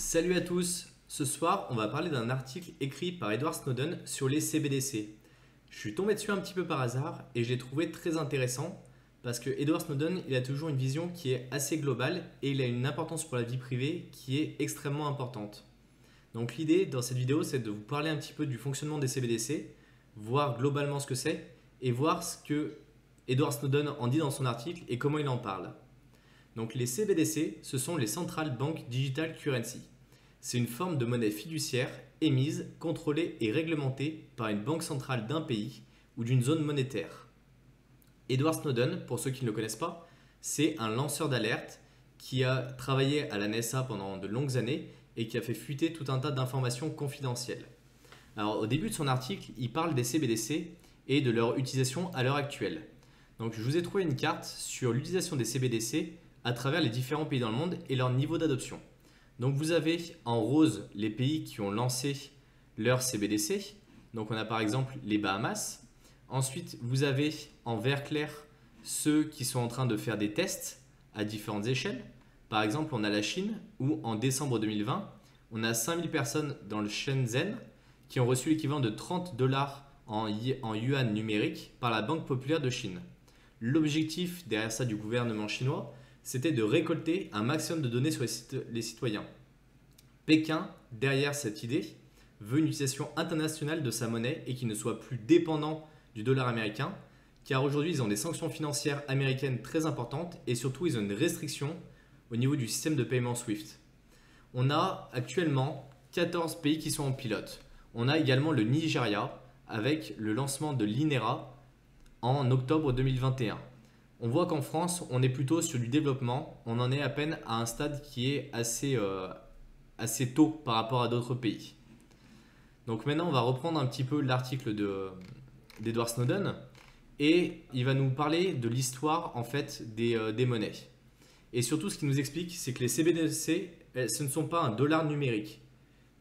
Salut à tous, ce soir on va parler d'un article écrit par Edward Snowden sur les CBDC. Je suis tombé dessus un petit peu par hasard et je l'ai trouvé très intéressant parce que Edward Snowden il a toujours une vision qui est assez globale et il a une importance pour la vie privée qui est extrêmement importante. Donc l'idée dans cette vidéo c'est de vous parler un petit peu du fonctionnement des CBDC, voir globalement ce que c'est et voir ce que Edward Snowden en dit dans son article et comment il en parle. Donc les CBDC, ce sont les Central Bank Digital Currency. C'est une forme de monnaie fiduciaire émise, contrôlée et réglementée par une banque centrale d'un pays ou d'une zone monétaire. Edward Snowden, pour ceux qui ne le connaissent pas, c'est un lanceur d'alerte qui a travaillé à la NSA pendant de longues années et qui a fait fuiter tout un tas d'informations confidentielles. Alors au début de son article, il parle des CBDC et de leur utilisation à l'heure actuelle. Donc je vous ai trouvé une carte sur l'utilisation des CBDC à travers les différents pays dans le monde et leur niveau d'adoption. Donc vous avez en rose les pays qui ont lancé leur CBDC. Donc on a par exemple les Bahamas. Ensuite vous avez en vert clair ceux qui sont en train de faire des tests à différentes échelles. Par exemple on a la Chine où en décembre 2020 on a 5000 personnes dans le Shenzhen qui ont reçu l'équivalent de 30 dollars en yuan numérique par la Banque populaire de Chine. L'objectif derrière ça du gouvernement chinois, c'était de récolter un maximum de données sur les citoyens. Pékin, derrière cette idée, veut une utilisation internationale de sa monnaie et qu'il ne soit plus dépendant du dollar américain, car aujourd'hui ils ont des sanctions financières américaines très importantes et surtout ils ont une restriction au niveau du système de paiement SWIFT. On a actuellement 14 pays qui sont en pilote. On a également le Nigeria avec le lancement de l'INERA en octobre 2021. On voit qu'en France, on est plutôt sur du développement. On en est à peine à un stade qui est assez tôt par rapport à d'autres pays. Donc maintenant, on va reprendre un petit peu l'article d'Edward Snowden et il va nous parler de l'histoire en fait des monnaies. Et surtout, ce qu'il nous explique, c'est que les CBDC, ce ne sont pas un dollar numérique.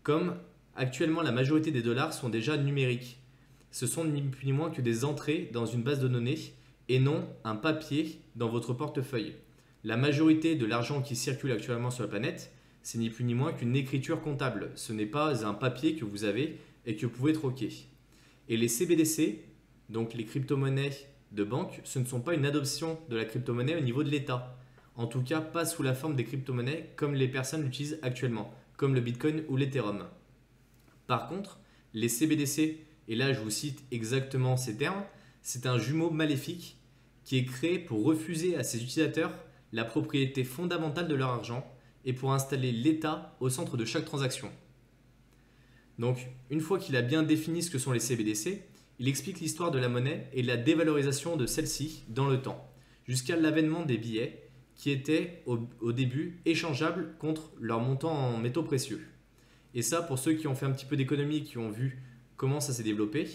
Comme actuellement, la majorité des dollars sont déjà numériques. Ce sont ni plus ni moins que des entrées dans une base de données et non un papier dans votre portefeuille. La majorité de l'argent qui circule actuellement sur la planète, c'est ni plus ni moins qu'une écriture comptable. Ce n'est pas un papier que vous avez et que vous pouvez troquer. Et les CBDC, donc les crypto-monnaies de banque, ce ne sont pas une adoption de la crypto-monnaie au niveau de l'État. En tout cas, pas sous la forme des crypto-monnaies comme les personnes l'utilisent actuellement, comme le Bitcoin ou l'Ethereum. Par contre, les CBDC, et là je vous cite exactement ces termes, c'est un jumeau maléfique qui est créé pour refuser à ses utilisateurs la propriété fondamentale de leur argent et pour installer l'État au centre de chaque transaction. Donc, une fois qu'il a bien défini ce que sont les CBDC, il explique l'histoire de la monnaie et la dévalorisation de celle-ci dans le temps, jusqu'à l'avènement des billets qui étaient au début échangeables contre leur montant en métaux précieux. Et ça, pour ceux qui ont fait un petit peu d'économie, qui ont vu comment ça s'est développé,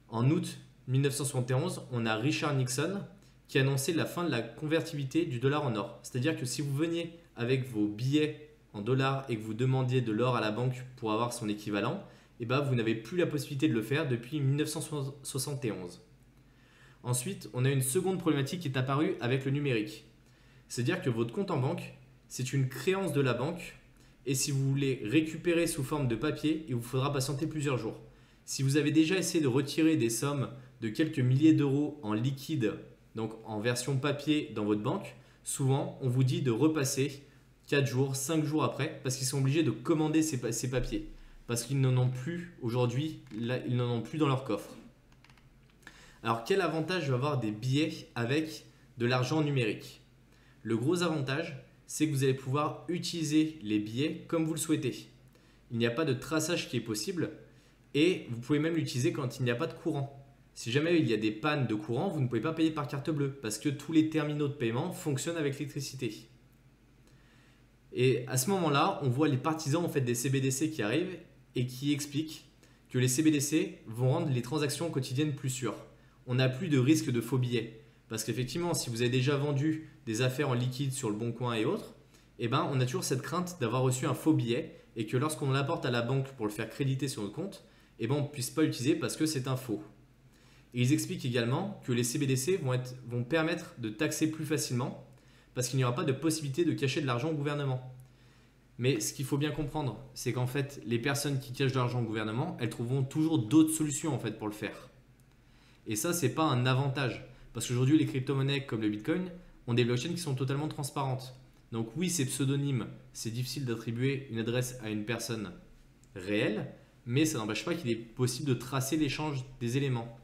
en août 1971, on a Richard Nixon qui annonçait la fin de la convertibilité du dollar en or. C'est-à-dire que si vous veniez avec vos billets en dollars et que vous demandiez de l'or à la banque pour avoir son équivalent, eh ben vous n'avez plus la possibilité de le faire depuis 1971. Ensuite, on a une seconde problématique qui est apparue avec le numérique. C'est-à-dire que votre compte en banque, c'est une créance de la banque et si vous voulez récupérer sous forme de papier, il vous faudra patienter plusieurs jours. Si vous avez déjà essayé de retirer des sommes de quelques milliers d'euros en liquide, donc en version papier dans votre banque, souvent on vous dit de repasser 4 jours, 5 jours après parce qu'ils sont obligés de commander ces papiers. Parce qu'ils n'en ont plus aujourd'hui, ils n'en ont plus dans leur coffre. Alors quel avantage va avoir des billets avec de l'argent numérique? Le gros avantage, c'est que vous allez pouvoir utiliser les billets comme vous le souhaitez. Il n'y a pas de traçage qui est possible. Et vous pouvez même l'utiliser quand il n'y a pas de courant. Si jamais il y a des pannes de courant, vous ne pouvez pas payer par carte bleue parce que tous les terminaux de paiement fonctionnent avec l'électricité. Et à ce moment-là, on voit les partisans en fait, des CBDC qui arrivent et qui expliquent que les CBDC vont rendre les transactions quotidiennes plus sûres. On n'a plus de risque de faux billets. Parce qu'effectivement, si vous avez déjà vendu des affaires en liquide sur le Bon Coin et autres, eh ben, on a toujours cette crainte d'avoir reçu un faux billet et que lorsqu'on l'apporte à la banque pour le faire créditer sur notre compte, eh ben, on ne puisse pas l'utiliser parce que c'est un faux. Et ils expliquent également que les CBDC vont permettre de taxer plus facilement parce qu'il n'y aura pas de possibilité de cacher de l'argent au gouvernement. Mais ce qu'il faut bien comprendre, c'est qu'en fait, les personnes qui cachent de l'argent au gouvernement, elles trouveront toujours d'autres solutions en fait pour le faire. Et ça, c'est pas un avantage. Parce qu'aujourd'hui, les crypto-monnaies comme le Bitcoin ont des blockchains qui sont totalement transparentes. Donc oui, c'est pseudonyme, c'est difficile d'attribuer une adresse à une personne réelle, mais ça n'empêche pas qu'il est possible de tracer l'échange des éléments.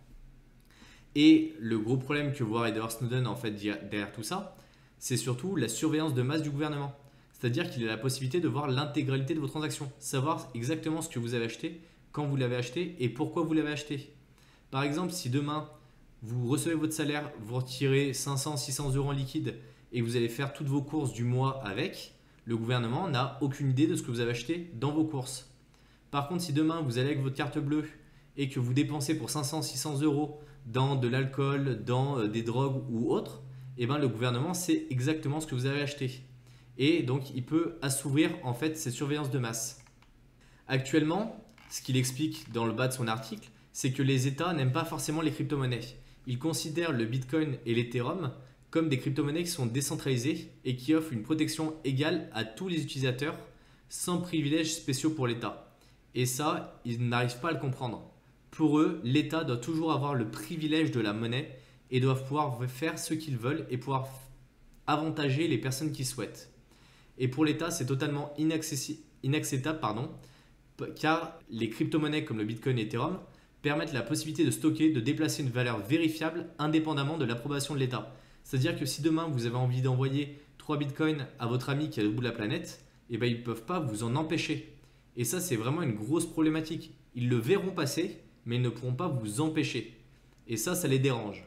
Et le gros problème que voit Edward Snowden en fait derrière tout ça, c'est surtout la surveillance de masse du gouvernement. C'est-à-dire qu'il a la possibilité de voir l'intégralité de vos transactions, savoir exactement ce que vous avez acheté, quand vous l'avez acheté et pourquoi vous l'avez acheté. Par exemple, si demain vous recevez votre salaire, vous retirez 500, 600 euros en liquide et vous allez faire toutes vos courses du mois avec, le gouvernement n'a aucune idée de ce que vous avez acheté dans vos courses. Par contre, si demain vous allez avec votre carte bleue et que vous dépensez pour 500, 600 euros dans de l'alcool, dans des drogues ou autre, eh ben, le gouvernement sait exactement ce que vous avez acheté. Et donc, il peut assouvir en fait cette surveillance de masse. Actuellement, ce qu'il explique dans le bas de son article, c'est que les États n'aiment pas forcément les crypto-monnaies. Ils considèrent le Bitcoin et l'Ethereum comme des crypto-monnaies qui sont décentralisées et qui offrent une protection égale à tous les utilisateurs sans privilèges spéciaux pour l'État. Et ça, ils n'arrivent pas à le comprendre. Pour eux, l'État doit toujours avoir le privilège de la monnaie et doivent pouvoir faire ce qu'ils veulent et pouvoir avantager les personnes qui souhaitent. Et pour l'État, c'est totalement inacceptable, car les crypto-monnaies comme le Bitcoin et Ethereum permettent la possibilité de stocker, de déplacer une valeur vérifiable indépendamment de l'approbation de l'État. C'est-à-dire que si demain vous avez envie d'envoyer 3 bitcoins à votre ami qui est à l'autre bout de la planète, eh ben, ils ne peuvent pas vous en empêcher. Et ça, c'est vraiment une grosse problématique. Ils le verront passer, mais ils ne pourront pas vous empêcher. Et ça les dérange.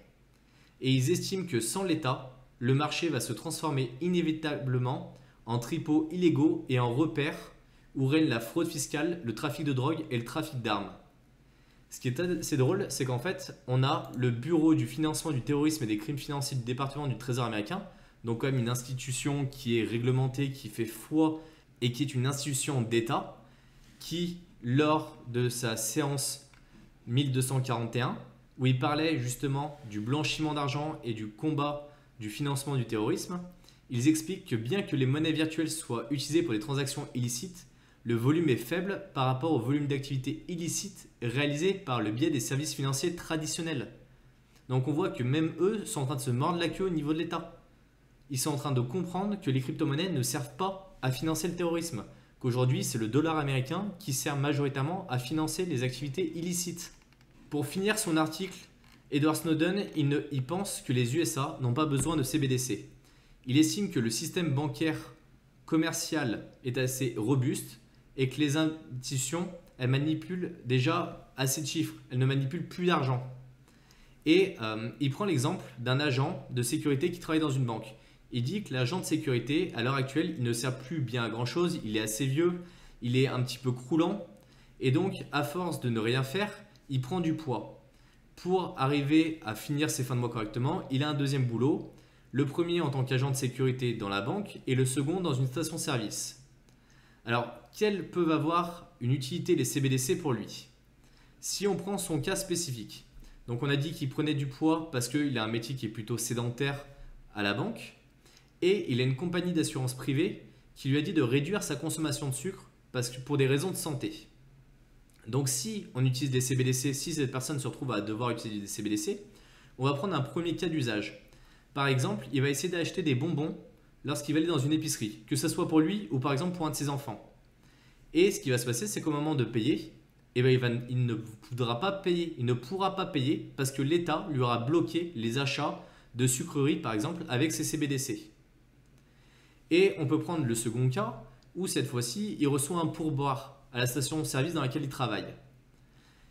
Et ils estiment que sans l'État, le marché va se transformer inévitablement en tripots illégaux et en repères où règne la fraude fiscale, le trafic de drogue et le trafic d'armes. Ce qui est assez drôle, c'est qu'en fait, on a le Bureau du financement du terrorisme et des crimes financiers du département du Trésor américain, donc quand même une institution qui est réglementée, qui fait foi et qui est une institution d'État, qui, lors de sa séance 1241, où il parlait justement du blanchiment d'argent et du combat du financement du terrorisme, ils expliquent que bien que les monnaies virtuelles soient utilisées pour des transactions illicites, le volume est faible par rapport au volume d'activités illicites réalisées par le biais des services financiers traditionnels. Donc on voit que même eux sont en train de se mordre la queue au niveau de l'État. Ils sont en train de comprendre que les crypto-monnaies ne servent pas à financer le terrorisme, qu'aujourd'hui c'est le dollar américain qui sert majoritairement à financer les activités illicites. Pour finir son article, Edward Snowden il pense que les USA n'ont pas besoin de CBDC. Il estime que le système bancaire commercial est assez robuste et que les institutions, elles manipulent déjà assez de chiffres, elles ne manipulent plus d'argent. Et il prend l'exemple d'un agent de sécurité qui travaille dans une banque. Il dit que l'agent de sécurité, à l'heure actuelle, il ne sert plus bien à grand chose, il est assez vieux, il est un petit peu croulant, et donc à force de ne rien faire, il prend du poids. Pour arriver à finir ses fins de mois correctement, il a un deuxième boulot, le premier en tant qu'agent de sécurité dans la banque et le second dans une station-service. Alors, quelles peuvent avoir une utilité les CBDC pour lui? Si on prend son cas spécifique, donc on a dit qu'il prenait du poids parce qu'il a un métier qui est plutôt sédentaire à la banque et il a une compagnie d'assurance privée qui lui a dit de réduire sa consommation de sucre parce que pour des raisons de santé. Donc si on utilise des CBDC, si cette personne se retrouve à devoir utiliser des CBDC, on va prendre un premier cas d'usage. Par exemple, il va essayer d'acheter des bonbons lorsqu'il va aller dans une épicerie, que ce soit pour lui ou par exemple pour un de ses enfants. Et ce qui va se passer, c'est qu'au moment de payer, eh ben, il ne voudra pas payer, il ne pourra pas payer parce que l'État lui aura bloqué les achats de sucreries par exemple avec ses CBDC. Et on peut prendre le second cas où cette fois-ci, il reçoit un pourboire à la station-service dans laquelle il travaille.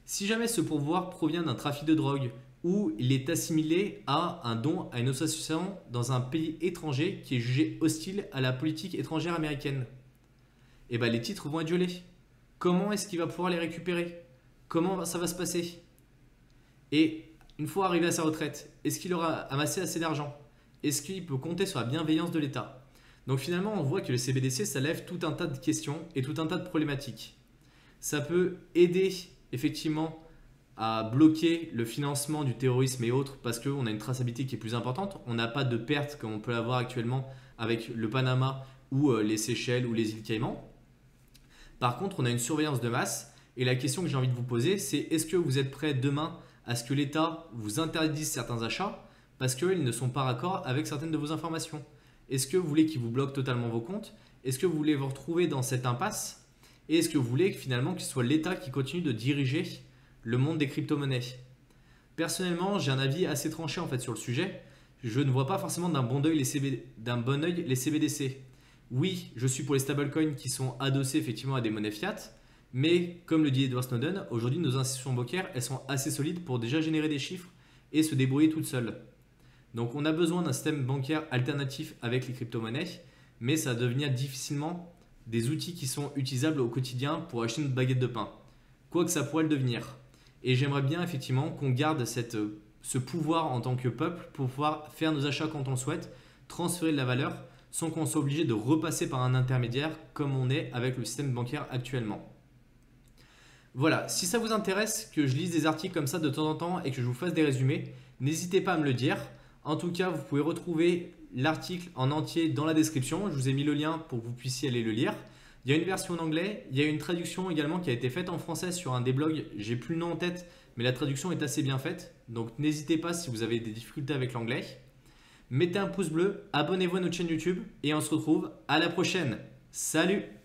Si jamais ce pourboire provient d'un trafic de drogue ou il est assimilé à un don à une association dans un pays étranger qui est jugé hostile à la politique étrangère américaine, et ben les titres vont être gelés. Comment est-ce qu'il va pouvoir les récupérer? Comment ça va se passer? Et une fois arrivé à sa retraite, est-ce qu'il aura amassé assez d'argent? Est-ce qu'il peut compter sur la bienveillance de l'État? Donc finalement, on voit que le CBDC, ça lève tout un tas de questions et tout un tas de problématiques. Ça peut aider effectivement à bloquer le financement du terrorisme et autres parce qu'on a une traçabilité qui est plus importante. On n'a pas de pertes comme on peut l'avoir actuellement avec le Panama ou les Seychelles ou les îles Caïmans. Par contre, on a une surveillance de masse. Et la question que j'ai envie de vous poser, c'est est-ce que vous êtes prêt demain à ce que l'État vous interdise certains achats parce qu'ils ne sont pas raccords avec certaines de vos informations? Est-ce que vous voulez qu'ils vous bloquent totalement vos comptes? Est-ce que vous voulez vous retrouver dans cette impasse? Et est-ce que vous voulez finalement que ce soit l'État qui continue de diriger le monde des crypto-monnaies? Personnellement, j'ai un avis assez tranché en fait sur le sujet. Je ne vois pas forcément d'un bon œil les CBDC. Oui, je suis pour les stablecoins qui sont adossés effectivement à des monnaies fiat, mais comme le dit Edward Snowden, aujourd'hui nos institutions bancaires elles sont assez solides pour déjà générer des chiffres et se débrouiller toutes seules. Donc on a besoin d'un système bancaire alternatif avec les crypto-monnaies, mais ça va devenir difficilement des outils qui sont utilisables au quotidien pour acheter une baguette de pain. Quoi que ça pourrait le devenir. Et j'aimerais bien effectivement qu'on garde ce pouvoir en tant que peuple pour pouvoir faire nos achats quand on le souhaite, transférer de la valeur sans qu'on soit obligé de repasser par un intermédiaire comme on est avec le système bancaire actuellement. Voilà, si ça vous intéresse que je lise des articles comme ça de temps en temps et que je vous fasse des résumés, n'hésitez pas à me le dire. En tout cas, vous pouvez retrouver l'article en entier dans la description. Je vous ai mis le lien pour que vous puissiez aller le lire. Il y a une version en anglais, il y a une traduction également qui a été faite en français sur un des blogs. J'ai plus le nom en tête, mais la traduction est assez bien faite. Donc n'hésitez pas si vous avez des difficultés avec l'anglais. Mettez un pouce bleu, abonnez-vous à notre chaîne YouTube et on se retrouve à la prochaine. Salut!